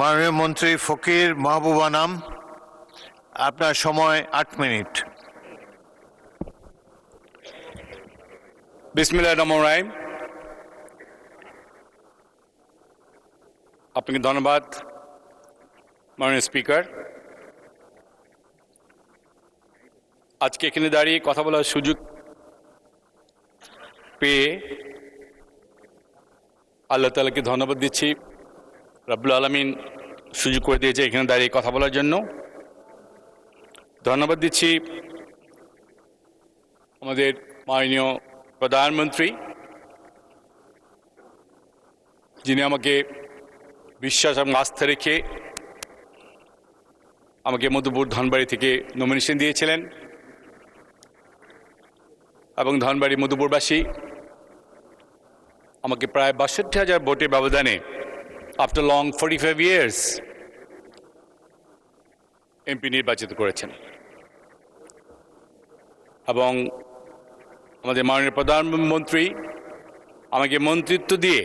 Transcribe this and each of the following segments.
মাননীয় মন্ত্রী ফকির মাহবুবা নাম, আপনার সময় 8 মিনিট। বিসমিল্লাহির-রহমানির-রহিম। আপনাকে ধন্যবাদ মাননীয় স্পিকার। আজকে এখানে দাঁড়িয়ে কথা বলার সুযোগ পেয়ে আল্লাহ তাআলাকে ধন্যবাদ দিচ্ছি। রব্বুল আলামিন সুযোগ করে দিয়েছে এখানে দাঁড়িয়ে কথা বলার জন্য। ধন্যবাদ দিচ্ছি আমাদের মাননীয় প্রধানমন্ত্রী, যিনি আমাকে বিশ্বাস এবং আস্থা রেখে আমাকে মধুপুর ধনবাড়ি থেকে নমিনেশন দিয়েছিলেন এবং ধনবাড়ি মধুপুরবাসী আমাকে প্রায় ৬২,০০০ ভোটের ব্যবধানে আফটার লং 45 ইয়ার্স এমপি নির্বাচিত করেছেন এবং আমাদের মাননীয় প্রধানমন্ত্রী আমাকে মন্ত্রিত্ব দিয়ে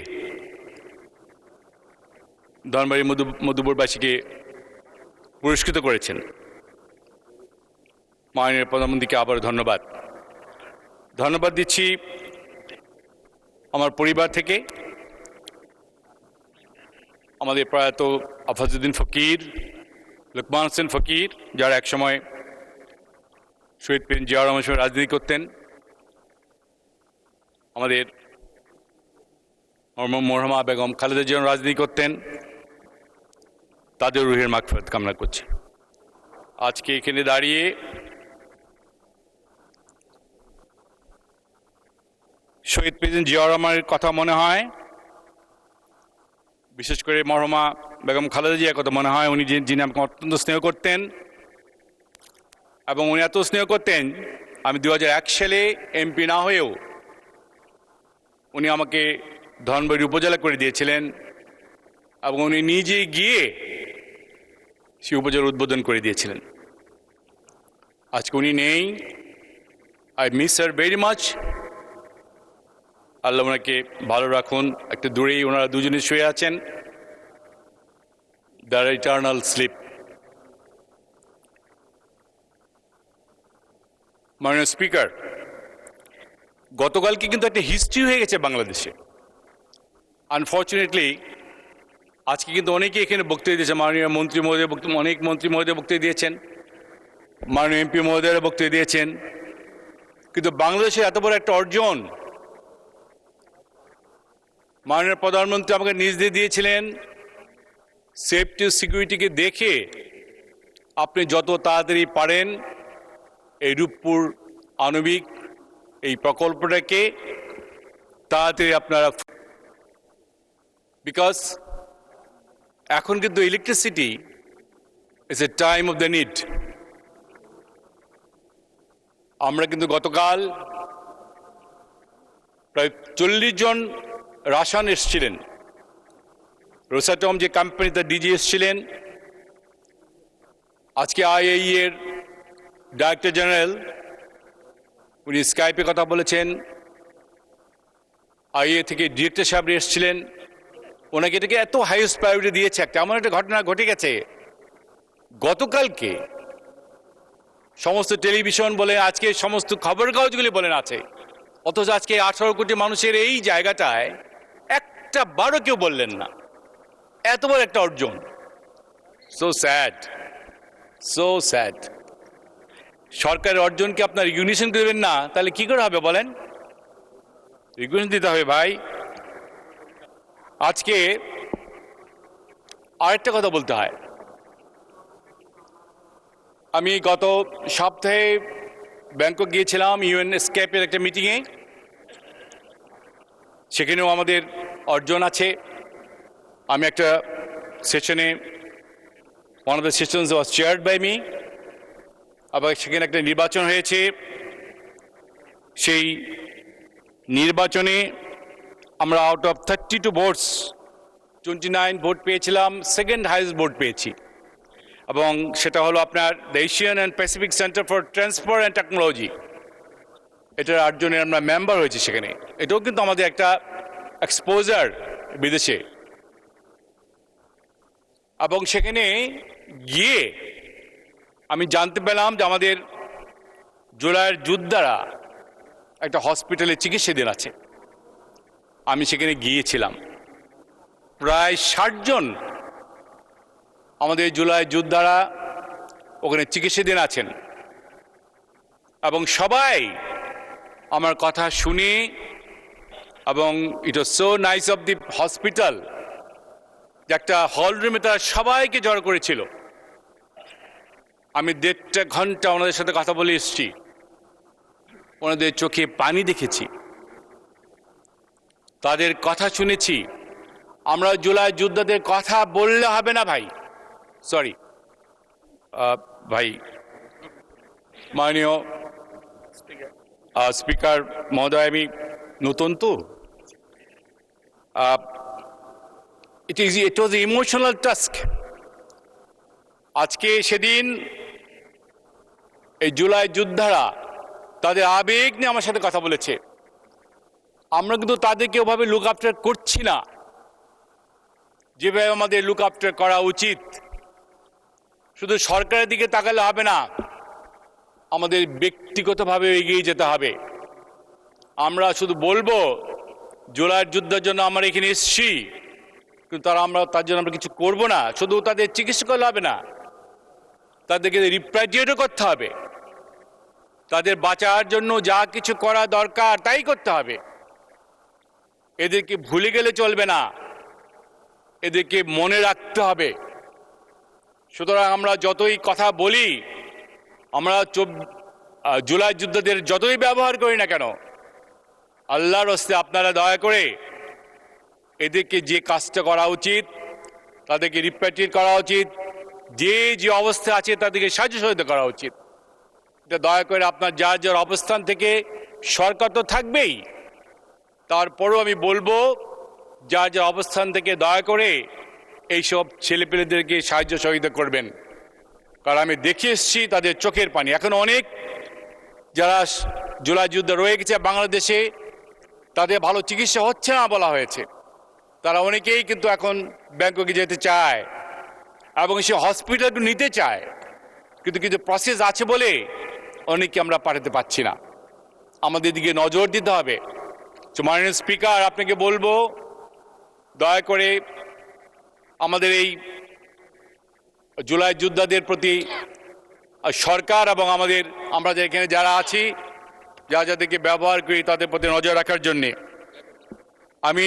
ধনবাড়ি মধুপুরবাসীকে পুরস্কৃত করেছেন। মাননীয় প্রধানমন্ত্রীকে আবার ধন্যবাদ দিচ্ছি আমার পরিবার থেকে। আমাদের প্রয়াত আফাজউদ্দিন ফকির, লোকমান হোসেন ফকির, যারা একসময় শহীদ প্রেসিডেন্ট জিয়াউর রহমানের সঙ্গে রাজনীতি করতেন, আমাদের মরহুমা বেগম খালেদা জিয়া রাজনীতি করতেন, তাদের রুহের মাগফিরাত কামনা করছি। আজকে এখানে দাঁড়িয়ে শহীদ প্রেসিডেন্ট জিয়াউর রহমানের কথা মনে হয়, বিশেষ করে মরহুমা বেগম খালেদা জিয়ার কথা মনে হয়। উনি যিনি আমাকে অত্যন্ত স্নেহ করতেন এবং উনি এত স্নেহ করতেন, আমি 2001 সালে এমপি না হয়েও উনি আমাকে ধনবাড়ি উপজেলা করে দিয়েছিলেন এবং উনি নিজে গিয়ে সেই উপজেলা উদ্বোধন করে দিয়েছিলেন। আজকে উনি নেই। I miss her very much. Allah ওনাকে ভালো রাখুন। একটু দূরেই ওনারা দুজনে শুয়ে আছেন। The eternal sleep. মাননীয় স্পিকার, গতকালকে কিন্তু একটা হিস্ট্রি হয়ে গেছে বাংলাদেশে। আনফর্চুনেটলি আজকে কিন্তু অনেকে এখানে বক্তব্য দিয়েছে। মাননীয় মন্ত্রী মহোদয় অনেক মন্ত্রী মহোদয় বক্তব্য দিয়েছেন, মাননীয় এমপি মহোদয়রা বক্তব্য দিয়েছেন, কিন্তু বাংলাদেশের এত বড় একটা অর্জন মাননীয় প্রধানমন্ত্রী আমাকে নিজ দিয়ে দিয়েছিলেন। সেফটি সিকিউরিটিকে দেখে আপনি যত তাড়াতাড়ি পারেন এই রূপপুর আণবিক এই প্রকল্পটাকে তাড়াতাড়ি আপনারা, বিকজ এখন কিন্তু electricity is a time of the need. আমরা কিন্তু গতকাল প্রায় 40 জন রাসায়ন এসেছিলেন। রোসাটম যে কোম্পানি, তার ডিজি এসেছিলেন। আজকে আইএই এর ডাইরেক্টর জেনারেল উনি স্কাইপে কথা বলেছেন। আইএ থেকে ডিরেক্টর সাহেব এসেছিলেন। ওনাকে এটাকে এত হাইয়েস্ট প্রায়োরিটি দিয়েছে। একটা এমন একটা ঘটনা ঘটে গেছে গতকালকে, সমস্ত টেলিভিশন বলে, আজকে সমস্ত খবর কাগজগুলি বলেন আছে, অথচ আজকে 18 কোটি মানুষের এই জায়গাটায় একটা বারও কেউ বললেন না। এত বড় একটা অর্জন। So sad, so sad. সরকারের অর্জনকে আপনার রিকগনিশন করবেন না, তাহলে কি করে হবে বলেন? রিকগনিশন দিতে হবে ভাই। আজকে আরেকটা কথা বলতে হয়। আমি গত সপ্তাহে ব্যাংকক গিয়েছিলাম ইউএনএসকেপের একটা মিটিংয়ে। সেখানেও আমাদের অর্জন আছে। আমি একটা সেশনে, one of the sessions was chaired by me. আবার সেখানে একটা নির্বাচন হয়েছে। সেই নির্বাচনে আমরা আউট অফ 32 ভোটস 29 ভোট পেয়েছিলাম, সেকেন্ড হাইয়েস্ট ভোট পেয়েছি। এবং সেটা হলো আপনার the Asian and Pacific centre for transport and technology. এটার 8 জনের আমরা মেম্বার হয়েছি সেখানে। এটাও কিন্তু আমাদের একটা এক্সপোজার বিদেশে। এবং সেখানে গিয়ে আমি জানতে পেলাম যে আমাদের জুলাইয়ের যোদ্ধারা একটা হসপিটালে চিকিৎসাধীন আছে। আমি সেখানে গিয়েছিলাম, প্রায় 60 জন আমাদের জুলাই যোদ্ধারা ওখানে চিকিৎসাধীন আছেন এবং সবাই আমার কথা শুনে, এবং it was so nice of the hospital যে একটা হল রুমে তারা সবাইকে জড়ো করেছিল। আমি 1.5 ঘন্টা ওনাদের সাথে কথা বলে এসেছি, ওনাদের চোখে পানি দেখেছি, তাদের কথা শুনেছি। আমরা জুলাই যোদ্ধাদের কথা বললে হবে না ভাই, সরি ভাই, মাননীয় স্পিকার মহোদয়, আমি নতুন তো, ইট ওয়াজ ইমোশনাল টাস্ক। আজকে সেদিন এই জুলাই যোদ্ধারা তাদের আবেগ নিয়ে আমার সাথে কথা বলেছে। আমরা কিন্তু তাদেরকে ওভাবে লুক আফটার করছি না যেভাবে আমাদের লুক আফটার করা উচিত। শুধু সরকারের দিকে তাকালে হবে না, আমাদের ব্যক্তিগতভাবে এগিয়ে যেতে হবে। আমরা শুধু বলবো জুলাইয়ের যুদ্ধের জন্য আমরা এখানে এসেছি, কিন্তু তার জন্য আমরা কিছু করব না। শুধু তাদের চিকিৎসা করলে হবে না, তাদেরকে রিপ্যাট্রিয়েটও করতে হবে। তাদের বাঁচার জন্য যা কিছু করা দরকার তাই করতে হবে। এদেরকে ভুলে গেলে চলবে না, এদেরকে মনে রাখতে হবে। সুতরাং আমরা যতই কথা বলি, আমরা জুলাই যোদ্ধাদের যতই ব্যবহার করি না কেন, আল্লাহর হস্তে আপনারা দয়া করে এদেরকে যে কাজটা করা উচিত, তাদেরকে রিপ্যাট্রিয়েট করা উচিত, যে যে অবস্থা আছে তাদেরকে সাহায্য সহায়তা করা উচিত। এটা দয়া করে আপনার যার যার অবস্থান থেকে, সরকার তো থাকবেই, তারপরেও আমি বলবো যার যার অবস্থান থেকে দয়া করে এইসব ছেলেপেলেদেরকে সাহায্য সহযোগিতা করবেন। কারণ আমি দেখে এসেছি তাদের চোখের পানি। এখন অনেক যারা জুলাই যুদ্ধে রয়ে গেছে বাংলাদেশে, তাদের ভালো চিকিৎসা হচ্ছে না বলা হয়েছে। তারা অনেকেই কিন্তু এখন ব্যাংককে যেতে চায় এবং সে হসপিটাল নিতে চায়, কিন্তু কিছু প্রসেস আছে বলে অনেকে আমরা পাঠাতে পারছি না। আমাদের দিকে নজর দিতে হবে। মাননীয় স্পিকার, আপনাকে বলবো দয়া করে আমাদের এই জুলাই যোদ্ধাদের প্রতি সরকার এবং আমরা এখানে যারা আছি, যাদেরকে ব্যবহার করি, তাদের প্রতি নজর রাখার জন্যে। আমি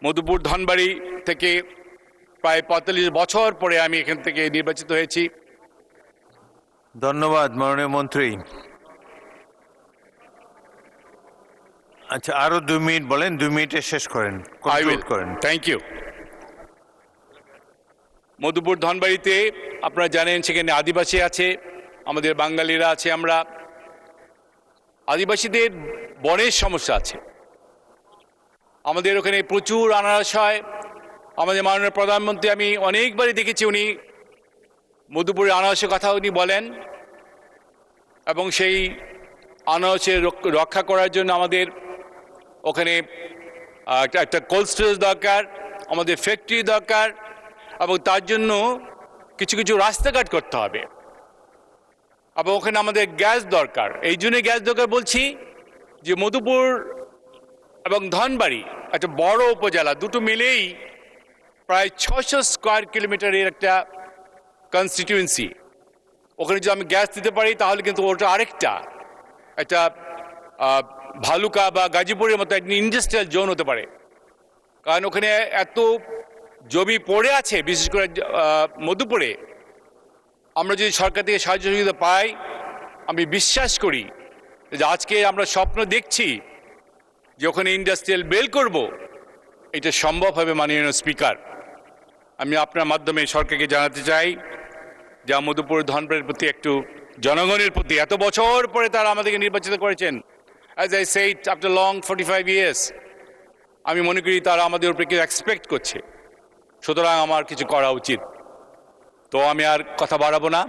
মধুপুর ধনবাড়ি থেকে প্রায় 45 বছর পরে আমি এখান থেকে নির্বাচিত হয়েছি। ধন্যবাদ মাননীয় মন্ত্রী। আচ্ছা, আরো 2 মিনিট বলেন, 2 মিনিটে শেষ করেন, কনক্লুড করেন। Thank you. মধুপুর ধনবাড়িতে আপনারা জানেন সেখানে আদিবাসী আছে, আমাদের বাঙালিরা আছে। আমরা আদিবাসীদের বনের সমস্যা আছে। আমাদের ওখানে প্রচুর আনারস হয়। আমাদের মাননীয় প্রধানমন্ত্রী, আমি অনেকবারই দেখেছি, উনি মধুপুরের আনারসের কথা উনি বলেন, এবং সেই আনারসের রক্ষা করার জন্য আমাদের ওখানে একটা কোল্ড স্টোরেজ দরকার, আমাদের ফ্যাক্টরি দরকার, এবং তার জন্য কিছু কিছু রাস্তাঘাট করতে হবে, এবং ওখানে আমাদের গ্যাস দরকার। এই জন্য গ্যাস দরকার বলছি যে মধুপুর এবং ধনবাড়ি একটা বড় উপজেলা, দুটো মিলেই প্রায় 600 স্কোয়ার কিলোমিটারের একটা কনস্টিটিউয়েন্সি। ওখানে যদি আমি গ্যাস দিতে পারি তাহলে কিন্তু ওটা আরেকটা একটা ভালুকা বা গাজীপুরের মতো একটা ইন্ডাস্ট্রিয়াল জোন হতে পারে। কারণ ওখানে এত জমি পড়ে আছে, বিশেষ করে মধুপুরে। আমরা যদি সরকার থেকে সাহায্য সহযোগিতা পাই, আমি বিশ্বাস করি যে আজকে আমরা স্বপ্ন দেখছি যে ওখানে ইন্ডাস্ট্রিয়াল বেল করব, এটা সম্ভব হবে। মাননীয় স্পিকার, আমি আপনার মাধ্যমে সরকারকে জানাতে চাই যে মধুপুর ধনবাড়ির প্রতি একটু, জনগণের প্রতি, এত বছর পরে তারা আমাদেরকে নির্বাচিত করেছেন, as I said after long 45 years, আমি মনে করি তারা আমাদের উপরে কিছু এক্সপেক্ট করছে। সুতরাং আমার কিছু করা উচিত। তো আমি আর কথা বাড়াবো না।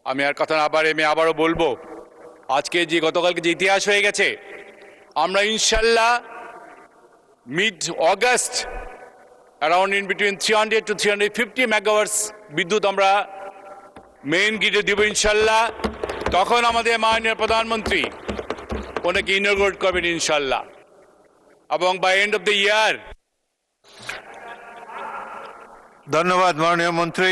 আমি আর কথা না বাড়ে আমি আবারও বলবো, আজকে যে গতকালকে যে ইতিহাস হয়ে গেছে, আমরা ইনশাল্লাহ mid August around in between 300 to 350 মেগাওয়াটস বিদ্যুৎ আমরা মেইন গ্রিডে দিব ইনশাল্লাহ। তখন আমাদের মাননীয় প্রধানমন্ত্রী ওনাকে ইনগ্রেট করবেন ইনশাল্লাহ, এবং by end of the year. ধন্যবাদ মাননীয় মন্ত্রী।